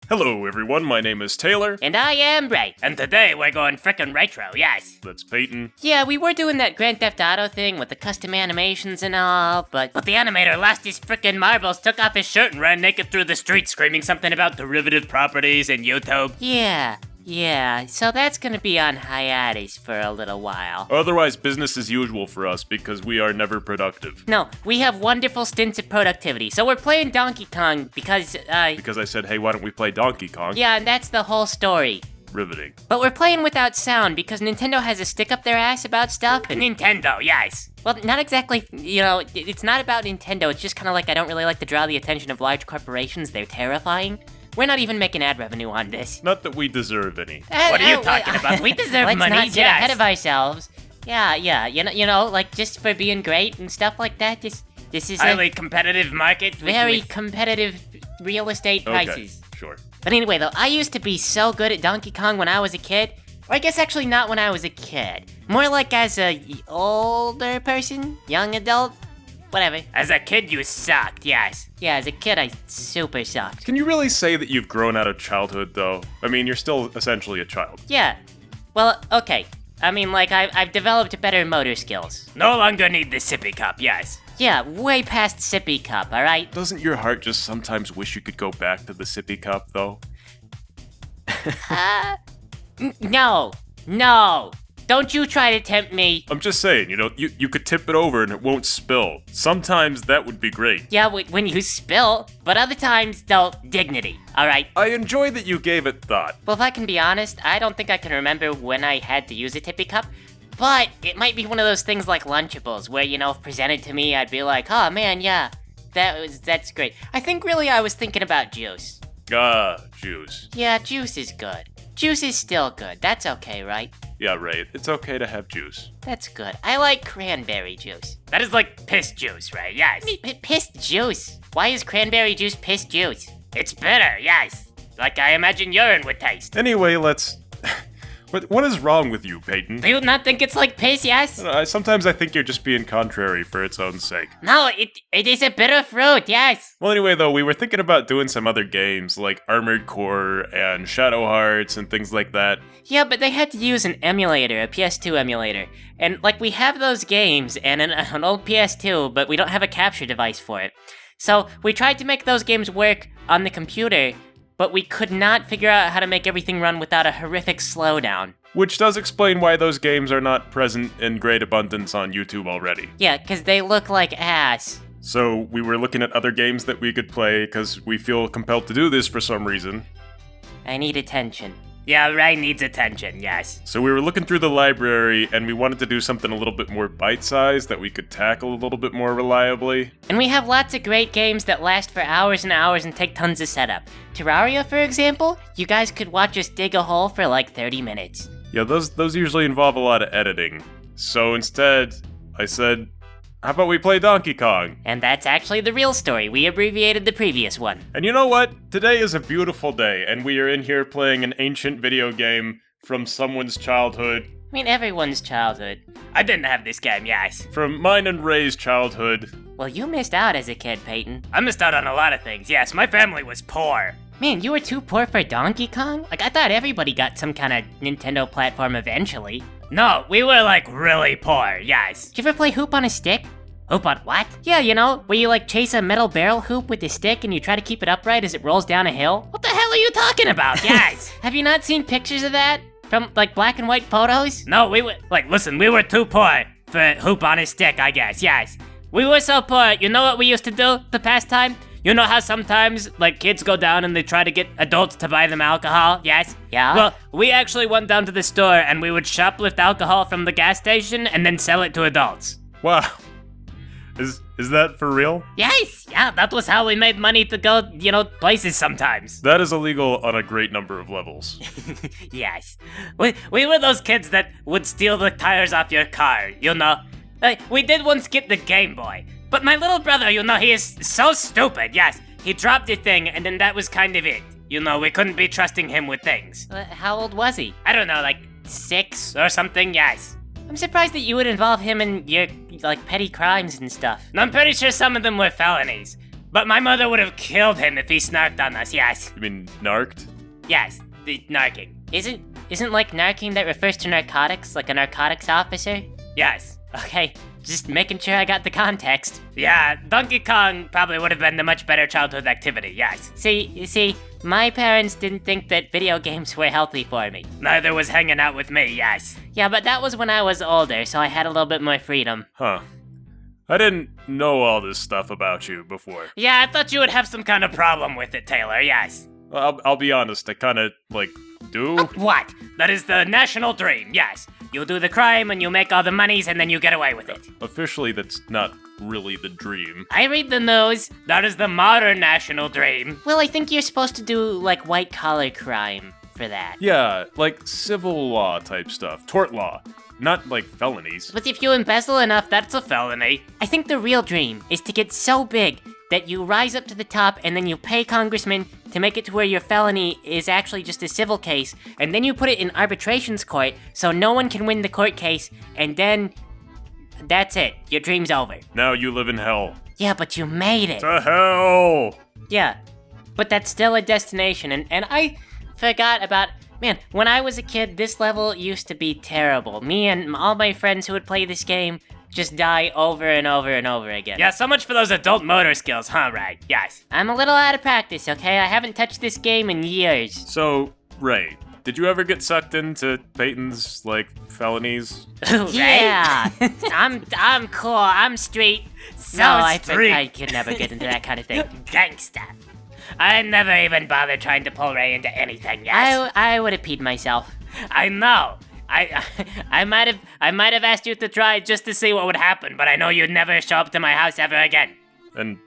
Hello everyone, my name is Taylor. And I am Ray. And today we're going frickin' retro, yes. That's Peyton. Yeah, we were doing that Grand Theft Auto thing with the custom animations and all, but the animator lost his frickin' marbles, took off his shirt, and ran naked through the streets screaming something about derivative properties and YouTube. Yeah, so that's gonna be on hiatus for a little while. Otherwise, business as usual for us because we are never productive. No, we have wonderful stints of productivity, so we're playing Donkey Kong because, Because I said, hey, why don't we play Donkey Kong? Yeah, and that's the whole story. Riveting. But we're playing without sound because Nintendo has a stick up their ass about stuff and... Nintendo, yes. Well, not exactly, it's not about Nintendo, it's just kind of like I don't really like to draw the attention of large corporations, they're terrifying. We're not even making ad revenue on this. Not that we deserve any. What are you talking about? We deserve money, Let's not get ahead of ourselves. Yeah, you know, like just for being great and stuff like that, this is highly competitive market. Very competitive real estate prices. Okay, sure. But anyway, though, I used to be so good at Donkey Kong when I was a kid. Or I guess actually not when I was a kid. More like as a older person, young adult, whatever. As a kid, you sucked, yes. Yeah, as a kid, I super sucked. Can you really say that you've grown out of childhood, though? I mean, you're still essentially a child. Yeah. Well, okay. I mean, like, I've developed better motor skills. No longer need the sippy cup, yes. Yeah, way past sippy cup, alright? Doesn't your heart just sometimes wish you could go back to the sippy cup, though? No. Don't you try to tempt me. I'm just saying, you could tip it over and it won't spill. Sometimes that would be great. Yeah, when you spill, but other times, though, dignity, alright? I enjoy that you gave it thought. Well, if I can be honest, I don't think I can remember when I had to use a tippy cup, but it might be one of those things like Lunchables, where, if presented to me, I'd be like, oh man, yeah, that's great. I think really I was thinking about juice. Juice. Yeah, juice is good. Juice is still good, that's okay, right? Yeah, right. It's okay to have juice. That's good. I like cranberry juice. That is like piss juice, right? Yes. Piss juice? Why is cranberry juice piss juice? It's bitter, yes. Like I imagine urine would taste. Anyway, let's... What is wrong with you, Peyton? Do you not think it's like piss, yes? Sometimes I think you're just being contrary for its own sake. No, it is a bitter fruit, yes. Well, anyway, though, we were thinking about doing some other games, like Armored Core and Shadow Hearts and things like that. Yeah, but they had to use an emulator, a PS2 emulator. And, we have those games and an old PS2, but we don't have a capture device for it. So, we tried to make those games work on the computer, but we could not figure out how to make everything run without a horrific slowdown. Which does explain why those games are not present in great abundance on YouTube already. Yeah, because they look like ass. So we were looking at other games that we could play because we feel compelled to do this for some reason. I need attention. Yeah, Ray needs attention, yes. So we were looking through the library, and we wanted to do something a little bit more bite-sized that we could tackle a little bit more reliably. And we have lots of great games that last for hours and hours and take tons of setup. Terraria, for example, you guys could watch us dig a hole for like 30 minutes. Yeah, those usually involve a lot of editing. So instead, I said, how about we play Donkey Kong? And that's actually the real story. We abbreviated the previous one. And you know what? Today is a beautiful day, and we are in here playing an ancient video game from someone's childhood. I mean, everyone's childhood. I didn't have this game, yes. From mine and Ray's childhood. Well, you missed out as a kid, Peyton. I missed out on a lot of things, yes. My family was poor. Man, you were too poor for Donkey Kong? I thought everybody got some kind of Nintendo platform eventually. No, we were really poor, yes. Did you ever play Hoop on a Stick? Hoop on what? Yeah, where you chase a metal barrel hoop with a stick and you try to keep it upright as it rolls down a hill? What the hell are you talking about? Yes. Have you not seen pictures of that? From, black and white photos? No, we were, listen, we were too poor for Hoop on a Stick, I guess, yes. We were so poor, you know what we used to do the pastime? You know how sometimes, kids go down and they try to get adults to buy them alcohol, yes? Yeah? Well, we actually went down to the store and we would shoplift alcohol from the gas station and then sell it to adults. Wow. Is that for real? Yes, yeah, that was how we made money to go, places sometimes. That is illegal on a great number of levels. Yes. We were those kids that would steal the tires off your car, we did once get the Game Boy. But my little brother, he is so stupid, yes. He dropped the thing, and then that was kind of it. We couldn't be trusting him with things. How old was he? I don't know, 6 or something, yes. I'm surprised that you would involve him in your, petty crimes and stuff. I'm pretty sure some of them were felonies. But my mother would have killed him if he snarked on us, yes. You mean narked? Yes, the narking. Isn't like narking that refers to narcotics, like a narcotics officer? Yes. Okay, just making sure I got the context. Yeah, Donkey Kong probably would have been the much better childhood activity, yes. See, my parents didn't think that video games were healthy for me. Neither was hanging out with me, yes. Yeah, but that was when I was older, so I had a little bit more freedom. Huh. I didn't know all this stuff about you before. Yeah, I thought you would have some kind of problem with it, Taylor, yes. I'll be honest, I kinda, do? What? That is the national dream, yes. You do the crime and you make all the monies and then you get away with it. Officially, that's not really the dream. I read the news. That is the modern national dream. Well, I think you're supposed to do, like, white-collar crime for that. Yeah, like civil law type stuff. Tort law. Not like felonies. But if you embezzle enough, That's a felony. I think the real dream is to get so big that you rise up to the top and then you pay congressmen to make it to where your felony is actually just a civil case, and then you put it in arbitrations court so no one can win the court case, and then that's it. Your dream's over. Now you live in hell. Yeah, but you made it. To hell! Yeah, but that's still a destination, and I forgot about... Man, when I was a kid, this level used to be terrible. Me and all my friends who would play this game just die over and over and over again. Yeah, so much for those adult motor skills, huh, right? Yes. I'm a little out of practice, okay? I haven't touched this game in years. So, Ray, did you ever get sucked into Peyton's, felonies? Yeah, I'm cool. I'm straight. So no, I straight. could never get into that kind of thing. Gangsta. I never even bothered trying to pull Ray into anything, yes. I would have peed myself. I know. I might have asked you to try just to see what would happen, but I know you'd never show up to my house ever again. And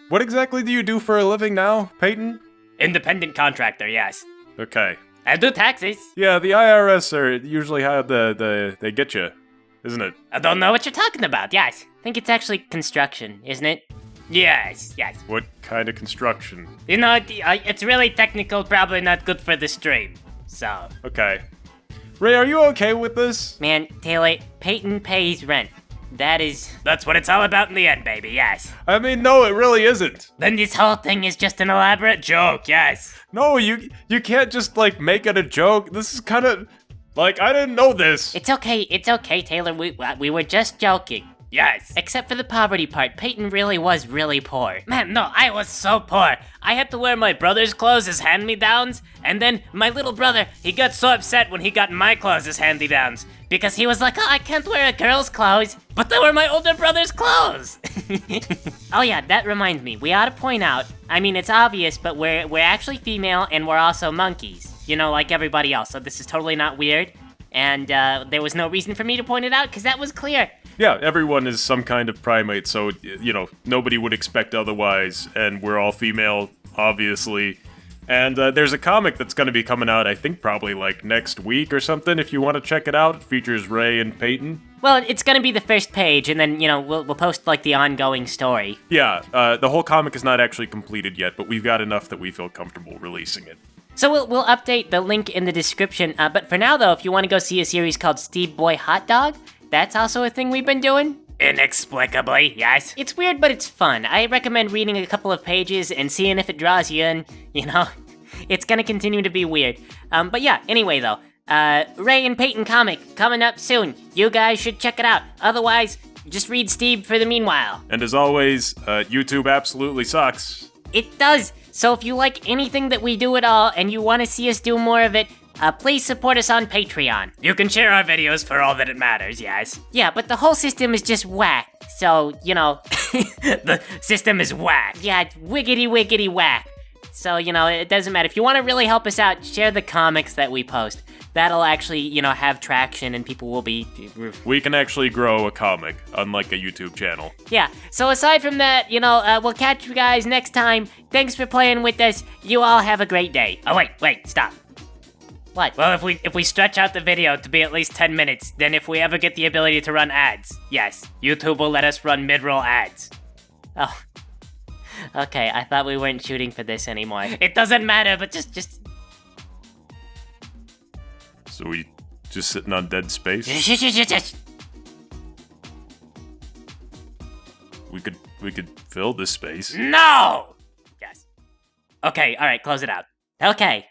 what exactly do you do for a living now, Peyton? Independent contractor, yes. Okay. I do taxes. Yeah, the IRS are usually how they get you, isn't it? I don't know what you're talking about, yes. I think it's actually construction, isn't it? Yes. What kind of construction? You know, it's really technical, probably not good for the stream. So. Okay. Ray, are you okay with this? Man, Taylor, Peyton pays rent. That's what it's all about in the end, baby, yes. I mean, no, it really isn't. Then this whole thing is just an elaborate joke, yes. No, you can't just, make it a joke. This is kind of, I didn't know this. It's okay, Taylor. We were just joking. Yes. Except for the poverty part. Peyton really was really poor. Man, no, I was so poor. I had to wear my brother's clothes as hand-me-downs, and then my little brother, he got so upset when he got my clothes as hand-me-downs, because he was like, oh, I can't wear a girl's clothes, but they were my older brother's clothes. Oh yeah, that reminds me. We ought to point out, I mean, it's obvious, but we're actually female, and we're also monkeys. You know, like everybody else, so this is totally not weird. And there was no reason for me to point it out, because that was clear. Yeah, everyone is some kind of primate, so, nobody would expect otherwise, and we're all female, obviously. And there's a comic that's going to be coming out, I think probably next week or something, if you want to check it out. It features Ray and Peyton. Well, it's going to be the first page, and then, we'll post, the ongoing story. Yeah, the whole comic is not actually completed yet, but we've got enough that we feel comfortable releasing it. So we'll update the link in the description, but for now, though, if you want to go see a series called Steve Boy Hot Dog, that's also a thing we've been doing. Inexplicably, yes. It's weird, but it's fun. I recommend reading a couple of pages and seeing if it draws you in, It's gonna continue to be weird. But yeah, anyway, though, Ray and Peyton comic coming up soon. You guys should check it out. Otherwise, just read Steve for the meanwhile. And as always, YouTube absolutely sucks. It does. So if you like anything that we do at all and you want to see us do more of it, please support us on Patreon. You can share our videos for all that it matters, yes. Yeah, but the whole system is just whack. So, The system is whack. Yeah, wiggity whack. So, it doesn't matter. If you want to really help us out, share the comics that we post. That'll actually, have traction and people will be... We can actually grow a comic, unlike a YouTube channel. Yeah, so aside from that, we'll catch you guys next time. Thanks for playing with us. You all have a great day. Oh, wait, stop. What? Well, if we stretch out the video to be at least 10 minutes, then if we ever get the ability to run ads, yes, YouTube will let us run mid-roll ads. Oh. Okay, I thought we weren't shooting for this anymore. It doesn't matter, but just... So we just sitting on dead space? Shh. We could We could fill this space. No! Yes. Okay, alright, close it out. Okay,